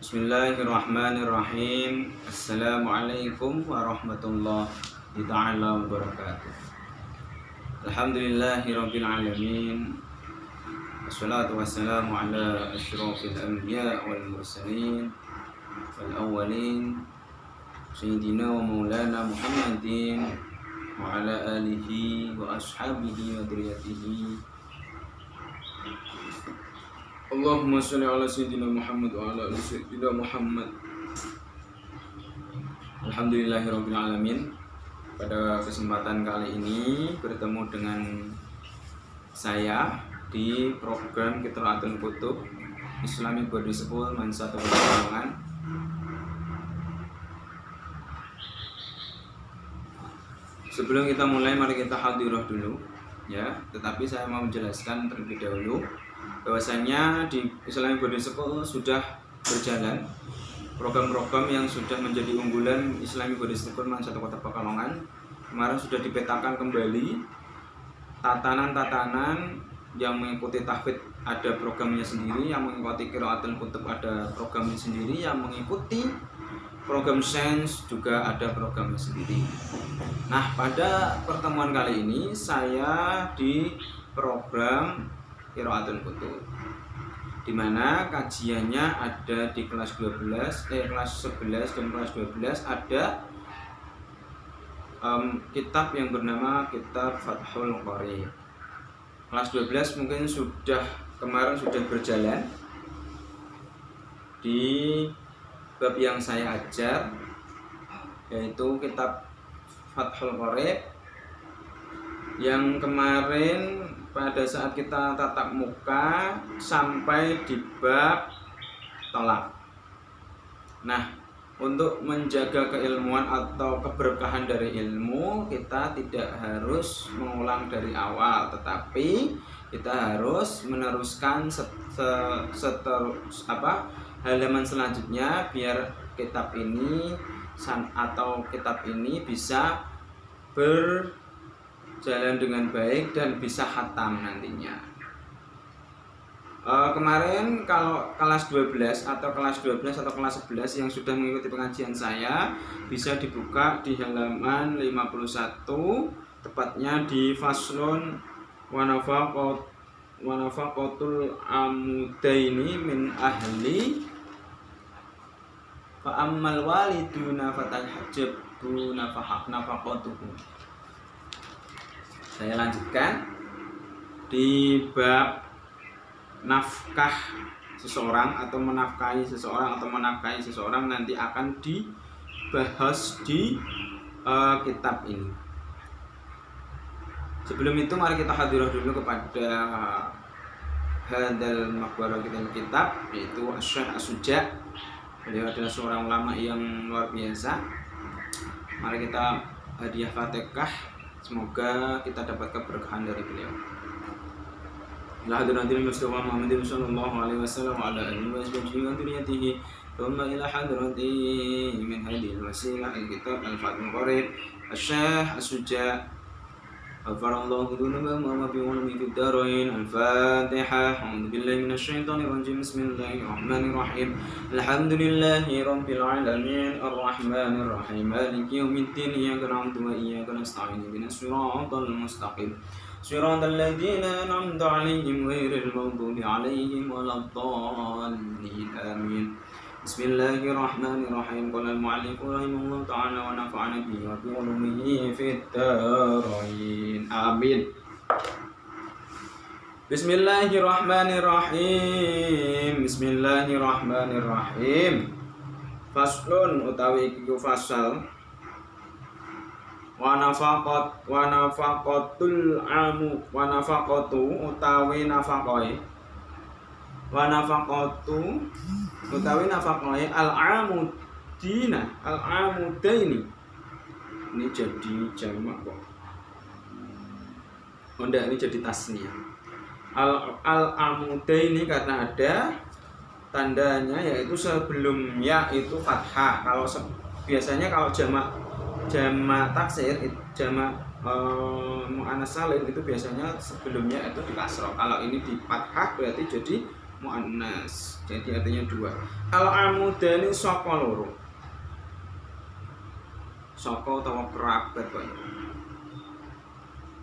Bismillahirrahmanirrahim. Assalamualaikum warahmatullahi ta'ala wabarakatuh. Alhamdulillahirabbil alamin. Wassalatu wassalamu ala asyrafil anbiya wal mursalin wal awwalin sayyidina wa maulana Muhammadin wa ala alihi wa ashabihi wa dzurriyyatihi. Allahumma sholli ala sayyidina Muhammad wa ala ali sayyidina Muhammad. Alhamdulillahirabbil alamin. Pada kesempatan kali ini bertemu dengan saya di program Qiraatul Kutub Islamic Body School Mansatu Pekalongan. Sebelum kita mulai, mari kita hadirah dulu ya. Tetapi saya mau menjelaskan terlebih dahulu bahwasanya di Islamic Body School sudah berjalan program-program yang sudah menjadi unggulan Islamic Body School Mansatu Kota Pekalongan. Kemarin sudah dipetakan kembali tatanan-tatanan yang mengikuti tahfidz ada programnya sendiri, yang mengikuti Qiraatul Kutub ada programnya sendiri, yang mengikuti program sains juga ada programnya sendiri. Nah, pada pertemuan kali ini saya di program Qiraatul Kutub, di mana kajiannya ada di kelas 11 dan kelas 12 ada kitab yang bernama Kitab Fathul Qorib. Kelas 12 mungkin kemarin sudah berjalan di bab yang saya ajar, yaitu Kitab Fathul Qorib, yang kemarin pada saat kita tatap muka sampai di bab tolak. Nah, untuk menjaga keilmuan atau keberkahan dari ilmu, kita tidak harus mengulang dari awal, tetapi kita harus meneruskan halaman selanjutnya biar kitab ini bisa berjalan dengan baik dan bisa khatam nantinya. Kemarin kalau kelas 12 atau kelas 11 yang sudah mengikuti pengajian saya bisa dibuka di halaman 51, tepatnya di faslun wa nafaqatul amudaini min ahli fa ammal waliduna fatahajjabu nafaqatuhu. Saya lanjutkan di bab nafkah seseorang atau menafkahi seseorang nanti akan dibahas di kitab ini. Sebelum itu mari kita hadirah dulu kepada hadal maqbarah kitab, yaitu Syekh As-Suja'. Beliau adalah seorang ulama yang luar biasa. Mari kita hadiah Fatihah, semoga kita dapat keberkahan dari beliau. Ila hadratil Mustafa Muhammadin sallallahu alaihi wasallam wa ala alihi wa sahbihi wa dzurriyyatihi, thumma ila hadrati min hadhihi al-wasilah al-kitab al-Fathul Qorib Syekh As-Suja'. Ghafarallahu dzunubana wa bi'ulumi fid darain. Al-Fatihah. A'udzu billahi minasy syaithanir rajim. Bismillahirrahmanirrahim. Alhamdulillahi rabbil alamin arrahmanir rahim maliki yaumiddin. Iyyaka na'budu wa iyyaka nasta'in. Ihdinas siratal mustaqim. Shiratal ladzina an'amta 'alaihim ghairil maghdubi 'alaihim waladdallin. Amin. Bismillahirrahmanirrahim. Qala al-mu'allif rahimahullahu ta'ala wa nafa'ana bihi wa bi 'ulumihi fid dharain. Amin. Bismillahirrahmanirrahim. Bismillahirrahmanirrahim. Faslun utawi iku fasal wa nafaqatu utawi nafaqai al-amudaini. Ini jadi jamak kok. Ini jadi tasniyah. Al-amudaini karena ada tandanya, yaitu sebelumnya itu fathah. Biasanya kalau jamak taksir, jamak mu'annas salim itu biasanya sebelumnya itu di kasroh. Kalau ini di fathah berarti jadi muannas. Jadi artinya dua. Al amudani saka loro. Saka utawa kerabat kok.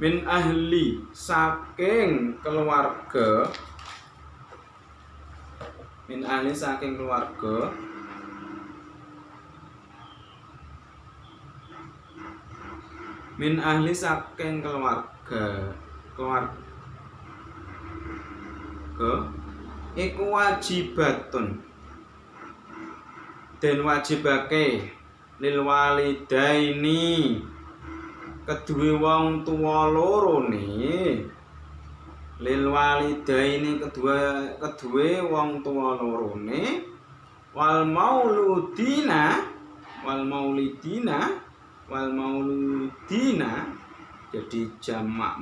Min ahli saking keluarga. Min ahli saking keluarga. Min ahli saking keluarga iku wajibatun den wajibake lil walidaini kedue wong tuwa loro ne lil walidaini kedue wong tuwa loro ne wal mauludina jadi jamak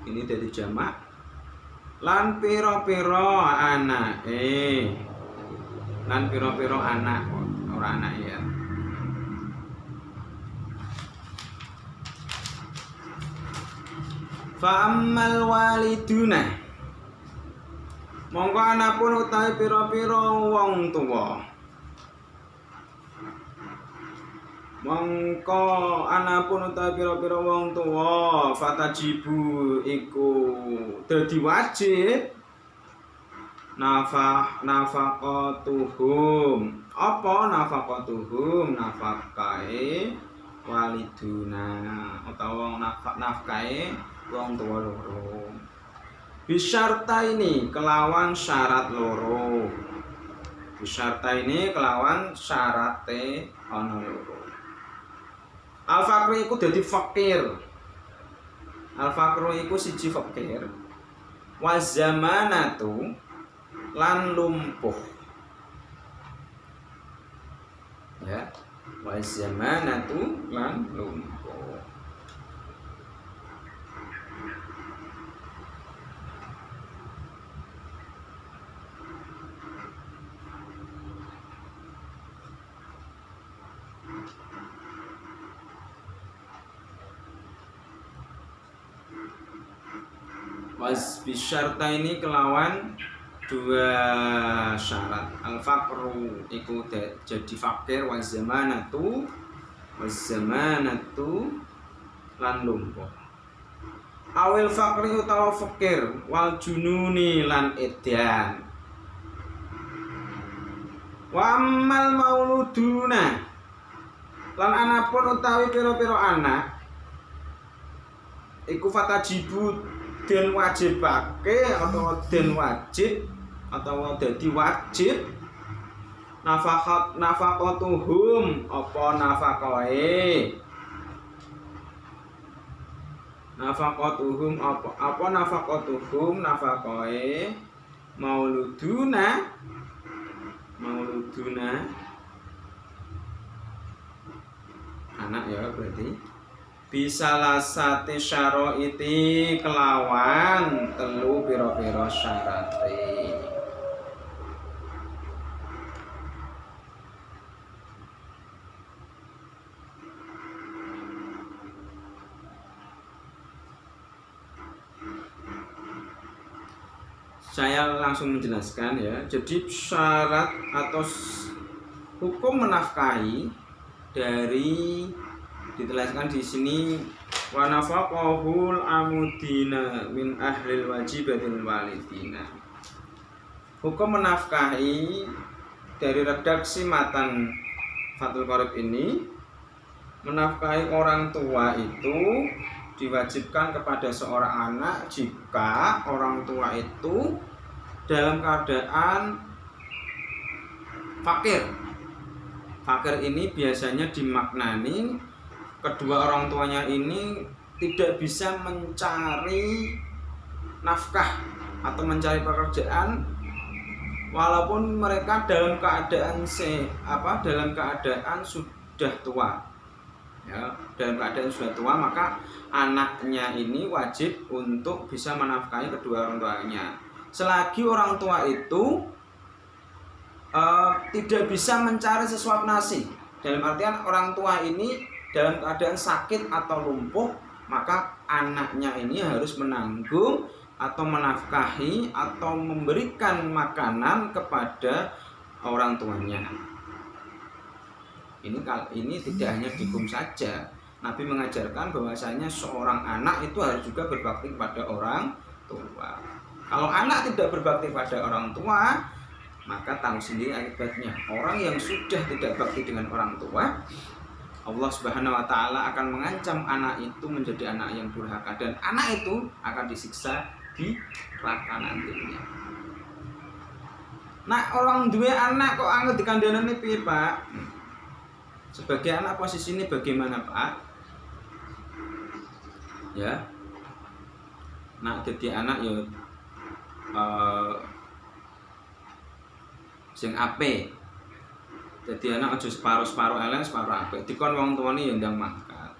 ini dari jamak lan piro-piro anake lan piro-piro anak ora anak ya. Fa ammal waliduna mongko anapun utawi piro-piro wong tuwa mongko anapun utawi pira-pira wong tuwa fatajibu iku dadi wajib nafaqatuhum apa nafakae waliduna utawa nafkahe wong tuwa loro bisyarta ini kelawan syarat loro syarate ana loro. Al-faqru iku dadi fakir. Al-faqru iku siji fakir. Wa zamanatu lan lumpuh. Ya, wa zamanatu lan lumpuh. Was bisyarta ini kelawan dua syarat. Al faqru iku jadi fakir wa zamanatu lan lumpuh. Awil fakri utawa fakir wal jununi lan edan. Wa ammal mauluduna lan anapun utawi pira-pira anak iku fatajibu den wajibake atau den wajib atau dadi wajib nafaqatuhum apa nafaqahe nafaqahe mauluduna anak ya berarti bisa lasati syaraiti kelawan telu pira-pira syarate. Saya langsung menjelaskan ya. Jadi syarat atau hukum menafkahi dari ditelaskan di sini wa nafaqahul amudina min ahlil wajibatil walidina. Hukum menafkahi dari redaksi matan Fathul Qorib ini, menafkahi orang tua itu diwajibkan kepada seorang anak jika orang tua itu dalam keadaan fakir. Fakir ini biasanya dimaknani kedua orang tuanya ini tidak bisa mencari nafkah atau mencari pekerjaan walaupun mereka dalam keadaan sudah tua. Ya, dalam keadaan sudah tua maka anaknya ini wajib untuk bisa menafkahi kedua orang tuanya. Selagi orang tua itu tidak bisa mencari sesuap nasi, dalam artian orang tua ini dalam keadaan sakit atau lumpuh, maka anaknya ini harus menanggung atau menafkahi atau memberikan makanan kepada orang tuanya. Ini tidak hanya dihukum saja. Nabi mengajarkan bahwasanya seorang anak itu harus juga berbakti kepada orang tua. Kalau anak tidak berbakti pada orang tua, maka tahu sendiri akibatnya. Orang yang sudah tidak bakti dengan orang tua, Allah Subhanahu wa taala akan mengancam anak itu menjadi anak yang durhaka, dan anak itu akan disiksa di neraka nantinya. Nah, orang dua anak kok anget dikandhanane piye, Pak? Sebagai anak posisi ini bagaimana, Pak? Ya. Nah, jadi anak ya sing apik. Jadi anak aja separuh elek, separuh apik. Dikon wong tuane ya ndang mangkat.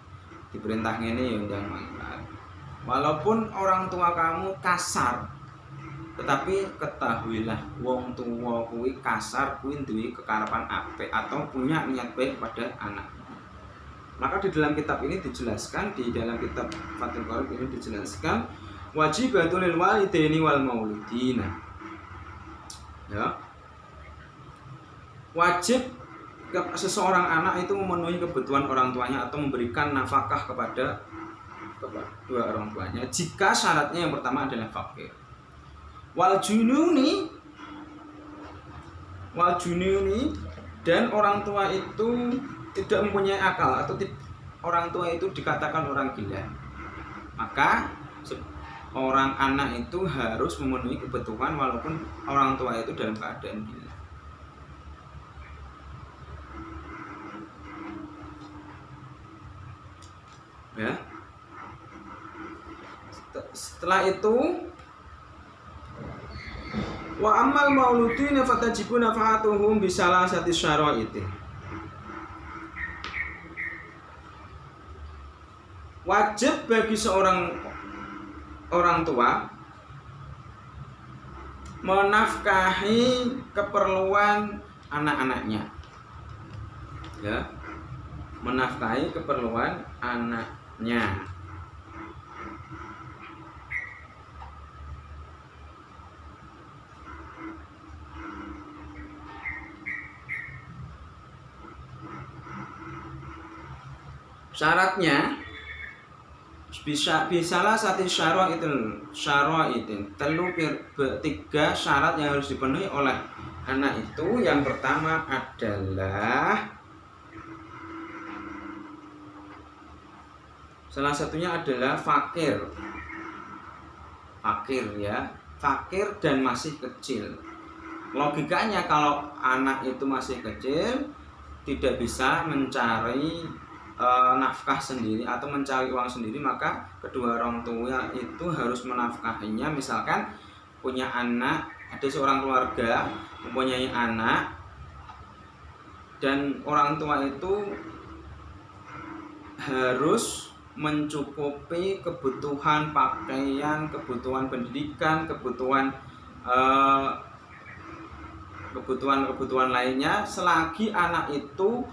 Diperintah ngene ya ndang mangkat. Walaupun orang tua kamu kasar, tetapi ketahuilah wong tua kuwi kasar kuwi duwe kekarepan apik atau punya niat baik pada anak. Maka di dalam kitab ini dijelaskan, di dalam kitab Fathul Qorib ini dijelaskan wajibatul lil walidaini wal maulidina. Ya. Wajib seseorang anak itu memenuhi kebutuhan orang tuanya atau memberikan nafkah kepada kedua orang tuanya jika syaratnya yang pertama adalah fakir. Wal jununi dan orang tua itu tidak mempunyai akal atau orang tua itu dikatakan orang gila, maka orang anak itu harus memenuhi kebutuhan walaupun orang tua itu dalam keadaan gila. Ya. Setelah itu wa amal mauludina fatajibu nafahatuhum bisalasati syara'iti. Wajib bagi seorang orang tua menafkahi keperluan anak-anaknya. Ya. Menafkahi keperluan anaknya. Syaratnya bisalah satu syaraitin tiga syarat yang harus dipenuhi oleh anak itu. Yang pertama adalah salah satunya adalah fakir ya, fakir dan masih kecil. Logikanya kalau anak itu masih kecil tidak bisa mencari nafkah sendiri atau mencari uang sendiri, maka kedua orang tua itu harus menafkahinya. Misalkan punya anak, ada seorang keluarga mempunyai anak, dan orang tua itu harus mencukupi kebutuhan pakaian, kebutuhan pendidikan, kebutuhan lainnya selagi anak itu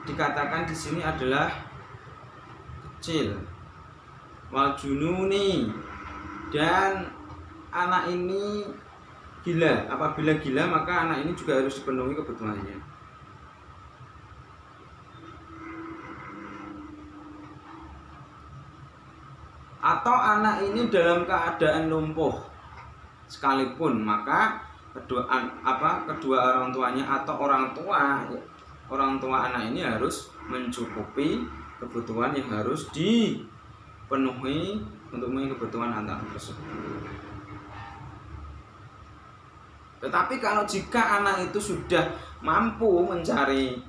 dikatakan di sini adalah kecil. Wal jununi, dan anak ini gila. Apabila gila maka anak ini juga harus dipenuhi kebutuhannya. Atau anak ini dalam keadaan lumpuh sekalipun, maka kedua orang tuanya atau orang tua anak ini harus mencukupi kebutuhan yang harus dipenuhi untuk memenuhi kebutuhan anak tersebut. Tetapi kalau jika anak itu sudah mampu mencari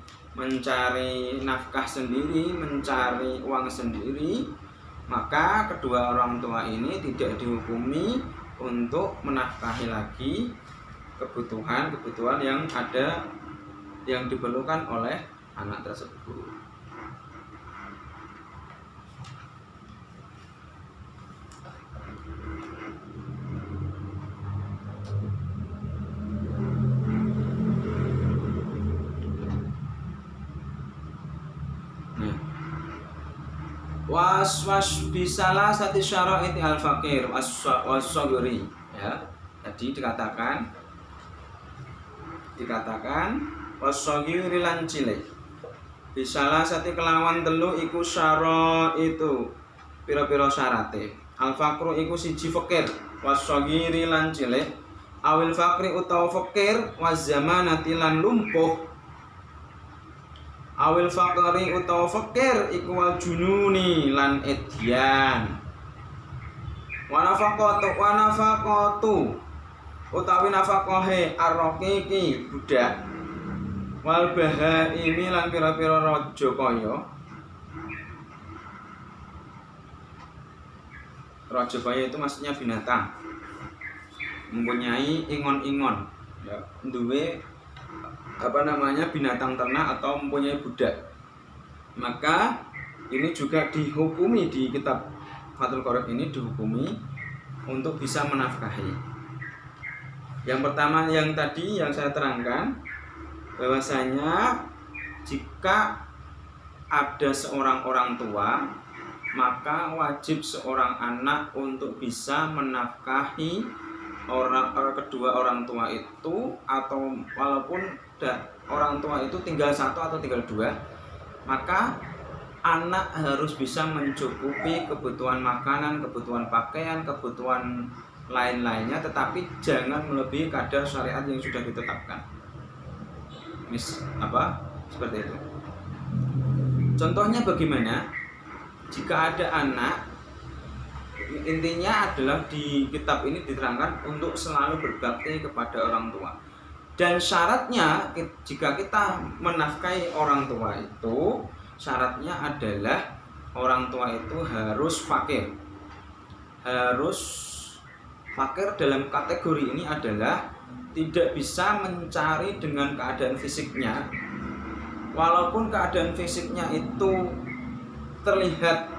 nafkah sendiri, mencari uang sendiri, maka kedua orang tua ini tidak dihukumi untuk menafkahi lagi kebutuhan yang ada yang diperlukan oleh anak tersebut. waswas bisalah sati syara'iti al-fakir was-sagiri, ya. Jadi dikatakan was-sagiri lan cilik. Bisalah sati kelawan telu iku syara itu pira-pira syarate. Al-fakru iku siji fakir, was-sagiri lan cilik, awil fakri utawa fakir, waz-zamanati lan lumpuh. Awil fakri utawa fakir iku wal jununi lan edyan. Wa nafaqatu utawi nafaqahe ar-raqiqi budak. Wal bahaimi lan pira-pira raja kaya. Raja kaya itu maksudnya binatang. Mempunyai ingon-ingon, ya, duwe binatang ternak atau mempunyai budak. Maka ini juga dihukumi di kitab Fathul Qorib ini dihukumi untuk bisa menafkahi. Yang pertama yang tadi yang saya terangkan bahwasanya jika ada seorang orang tua, maka wajib seorang anak untuk bisa menafkahi kedua orang tua itu, atau walaupun orang tua itu tinggal satu atau tinggal dua, maka anak harus bisa mencukupi kebutuhan makanan, kebutuhan pakaian, kebutuhan lain-lainnya, tetapi jangan melebihi kadar syariat yang sudah ditetapkan. Seperti itu. Contohnya bagaimana? Jika ada anak, intinya adalah di kitab ini diterangkan untuk selalu berbakti kepada orang tua. Dan syaratnya jika kita menafkahi orang tua itu, syaratnya adalah orang tua itu harus fakir. Harus fakir dalam kategori ini adalah tidak bisa mencari dengan keadaan fisiknya. Walaupun keadaan fisiknya itu terlihat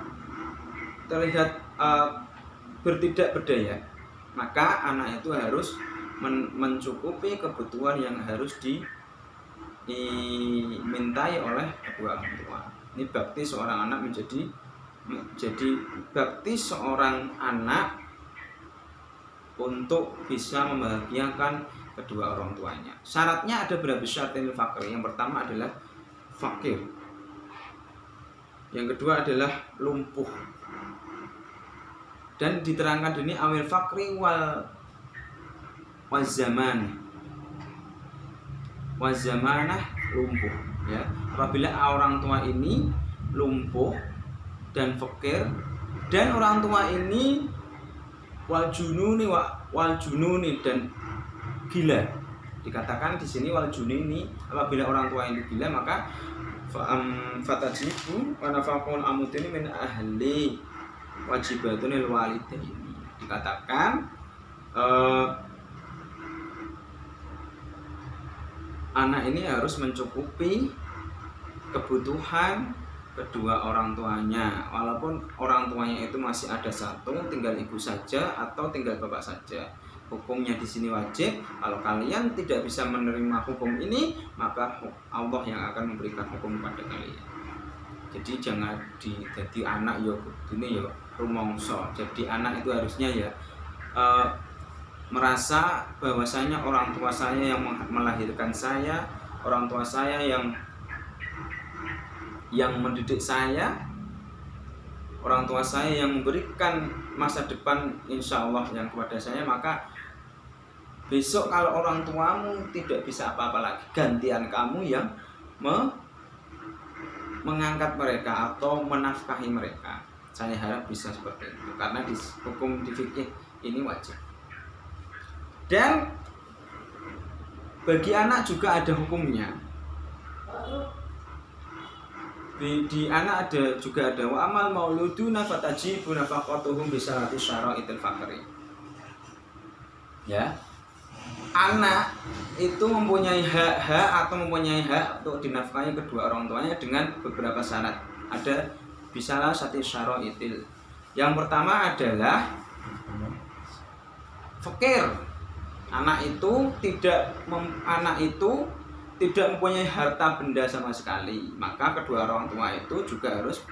bertidak berdaya, maka anak itu harus mencukupi kebutuhan yang harus dimintai oleh kedua orang tua. Ini bakti seorang anak menjadi bakti seorang anak untuk bisa membahagiakan kedua orang tuanya. Syaratnya ada berapa syaratil fakir. Yang pertama adalah fakir. Yang kedua adalah lumpuh. Dan diterangkan ini awil fakri wal zamanah lumpuh, ya. Apabila orang tua ini lumpuh dan fakir, dan orang tua ini wal jununi dan gila. Dikatakan di sini wal jununi, apabila orang tua ini gila, maka fatajibu wa nafaqul amutini min ahli wajibatunil walidaini. Dikatakan anak ini harus mencukupi kebutuhan kedua orang tuanya, walaupun orang tuanya itu masih ada satu, tinggal ibu saja atau tinggal bapak saja. Hukumnya di sini wajib. Kalau kalian tidak bisa menerima hukum ini, maka Allah yang akan memberikan hukum kepada kalian. Jadi jangan jadi anak yo ini yo rumongso. Jadi anak itu harusnya ya merasa bahwasanya orang tua saya yang melahirkan saya, orang tua saya yang mendidik saya, orang tua saya yang memberikan masa depan insya Allah yang kepada saya, maka besok kalau orang tuamu tidak bisa apa-apa lagi, gantian kamu yang mengangkat mereka atau menafkahi mereka. Saya harap bisa seperti itu, karena di hukum di fikih ini wajib. Dan bagi anak juga ada hukumnya. Di anak juga ada wa amal mauluduna fatajibu nafaqatuhum bisalati syara'itil fakri. Ya. Anak itu mempunyai hak atau mempunyai hak untuk dinafkahi kedua orang tuanya dengan beberapa syarat. Ada bisalah sati syara'itil. Yang pertama adalah fakir. Anak itu tidak mempunyai harta benda sama sekali, maka kedua orang tua itu juga harus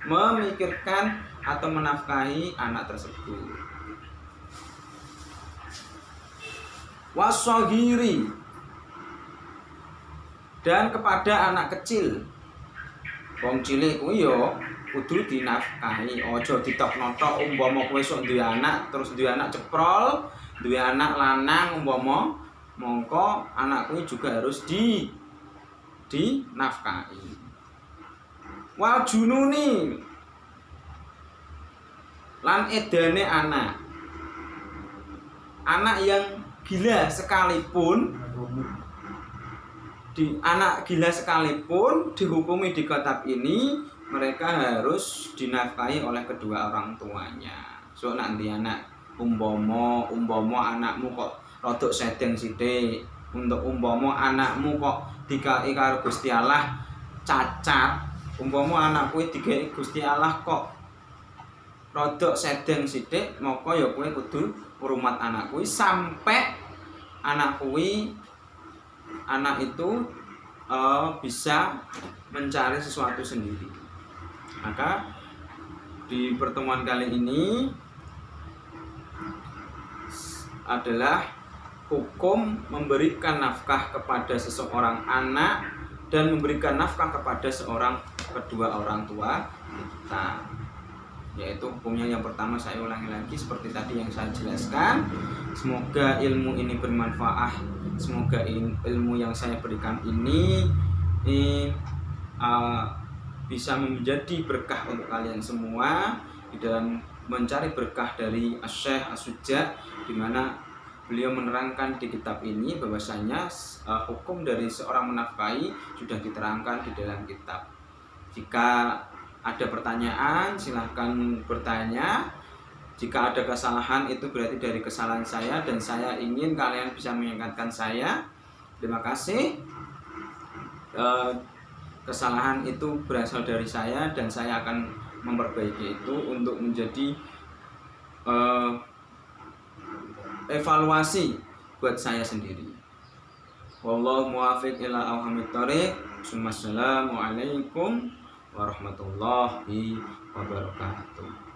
memikirkan atau menafkahi anak tersebut. Wasohiri, dan kepada anak kecil. Wong cilik kuwi yo kudu dinafkahi, aja ditok-notok umpama kowe sok duwe anak terus duwe anak ceprol, duwe anak lanang umpama, mongko anak kuwi juga harus dinafkahi. Wal jununi, lan edane anak yang gila sekalipun, anak gila sekalipun dihukumi di kitab ini, mereka harus dinafkahi oleh kedua orang tuanya. So nanti anak umpama anakmu kok rodok sedeng sithik, untuk umpama anakmu kok dikai karo Gusti Allah cacat, umpama anakku dikai Gusti Allah kok rodok sedeng sithik, maka ya kowe kudu ngrumat anak kuwi sampai anak itu bisa mencari sesuatu sendiri. Maka di pertemuan kali ini adalah hukum memberikan nafkah kepada seseorang anak dan memberikan nafkah kepada kedua orang tua kita. Yaitu hukumnya yang pertama saya ulangi lagi seperti tadi yang saya jelaskan. Semoga ilmu ini bermanfaat. Semoga ilmu yang saya berikan ini bisa menjadi berkah untuk kalian semua di dalam mencari berkah dari Syekh As-Sudja, di mana beliau menerangkan di kitab ini bahwasanya hukum dari seorang menafkahi sudah diterangkan di dalam kitab. Jika ada pertanyaan silahkan bertanya. Jika ada kesalahan itu berarti dari kesalahan saya dan saya ingin kalian bisa mengingatkan saya. Terima kasih. Kesalahan itu berasal dari saya dan saya akan memperbaiki itu untuk menjadi evaluasi buat saya sendiri. Wallahu muwaffiq ila aqwamit thoriq. Assalamualaikum warahmatullahi wabarakatuh.